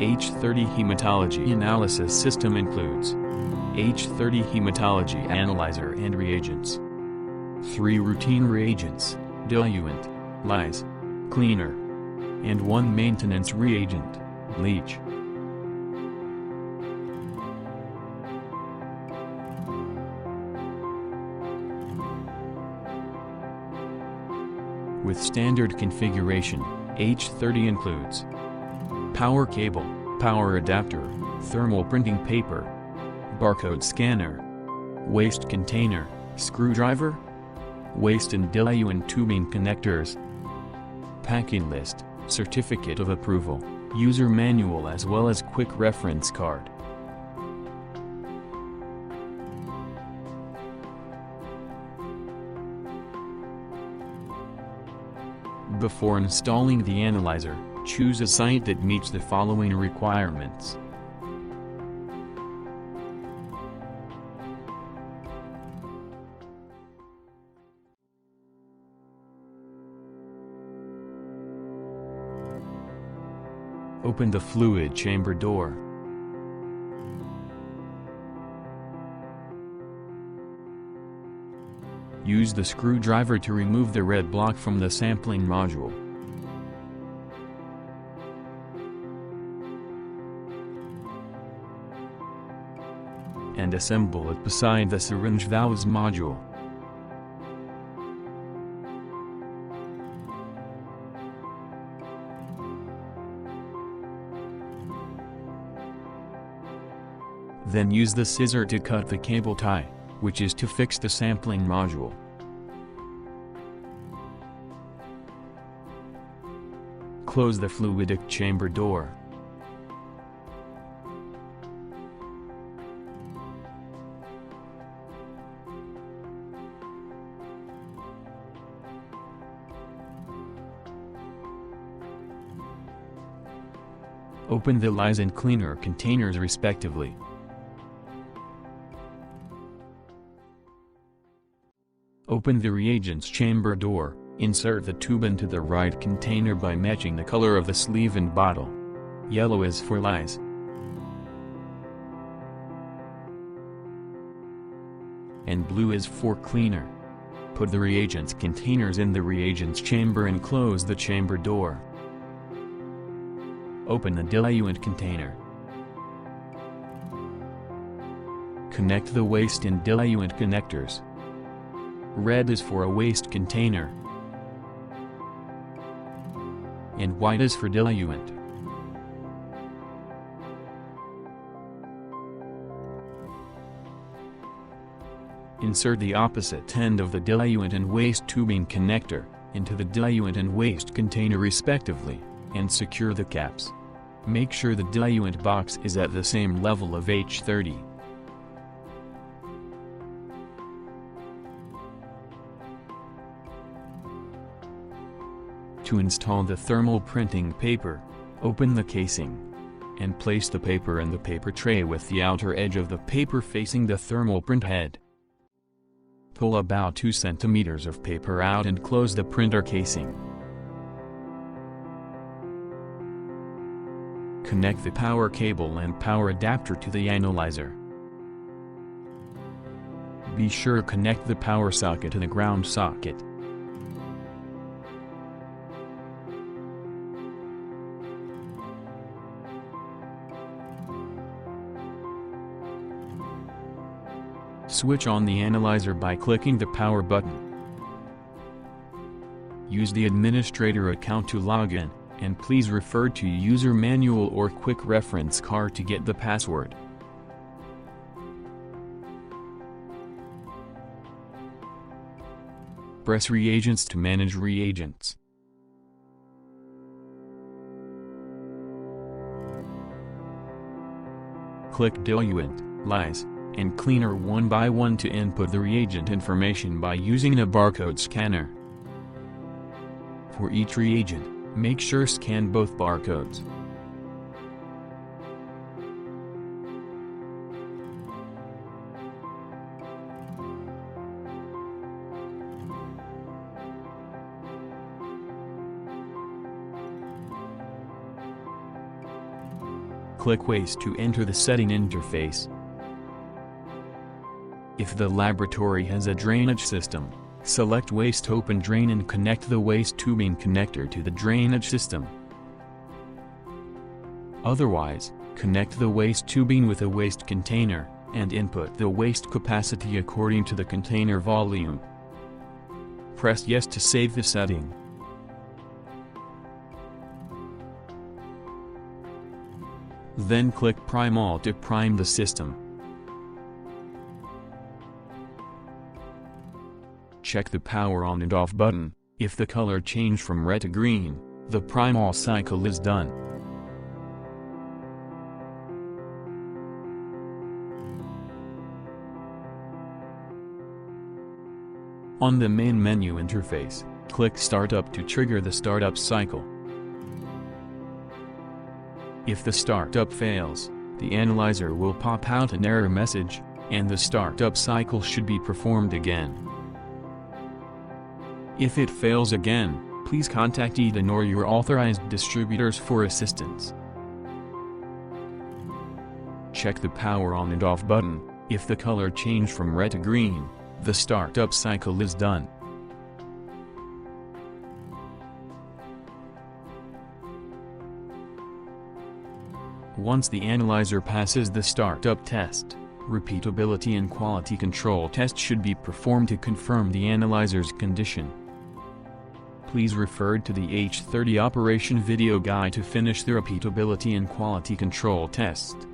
H30 hematology analysis system includes H30 hematology analyzer and reagents, 3 routine reagents, diluent, lyse, cleaner, and 1 maintenance reagent, bleach. With standard configuration, H30 includes power cable, power adapter, thermal printing paper, barcode scanner, waste container, screwdriver, waste and diluent tubing connectors, packing list, certificate of approval, user manual as well as quick reference card. Before installing the analyzer, choose a site that meets the following requirements. Open the fluid chamber door. Use the screwdriver to remove the red block from the sampling module. And assemble it beside the syringe valves module. Then use the scissor to cut the cable tie, which is to fix the sampling module. Close the fluidic chamber door. Open the lyse and cleaner containers respectively. Open the reagents chamber door, insert the tube into the right container by matching the color of the sleeve and bottle. Yellow is for lyse, and blue is for cleaner. Put the reagents containers in the reagents chamber and close the chamber door. Open the diluent container. Connect the waste and diluent connectors. Red is for a waste container, and white is for diluent. Insert the opposite end of the diluent and waste tubing connector into the diluent and waste container respectively, and secure the caps. Make sure the diluent box is at the same level of H30. To install the thermal printing paper, open the casing, and place the paper in the paper tray with the outer edge of the paper facing the thermal print head. Pull about 2 cm of paper out and close the printer casing. Connect the power cable and power adapter to the analyzer. Be sure to connect the power socket to the ground socket. Switch on the analyzer by clicking the power button. Use the administrator account to log in, and please refer to user manual or quick reference card to get the password. Press Reagents to manage reagents. Click Diluent, Lyse, and Cleaner one by one to input the reagent information by using a barcode scanner. For each reagent, make sure scan both barcodes. Click Waste to enter the setting interface. If the laboratory has a drainage system, select Waste Open Drain and connect the waste tubing connector to the drainage system. Otherwise, connect the waste tubing with a waste container, and input the waste capacity according to the container volume. Press Yes to save the setting. Then click Prime All to prime the system. Check the power on and off button. If the color changed from red to green, the prime all cycle is done. On the main menu interface, click Startup to trigger the startup cycle. If the startup fails, the analyzer will pop out an error message, and the startup cycle should be performed again. If it fails again, please contact Edan or your authorized distributors for assistance. Check the power on and off button. If the color changed from red to green, the startup cycle is done. Once the analyzer passes the startup test, repeatability and quality control test should be performed to confirm the analyzer's condition. Please refer to the H30 operation video guide to finish the repeatability and quality control test.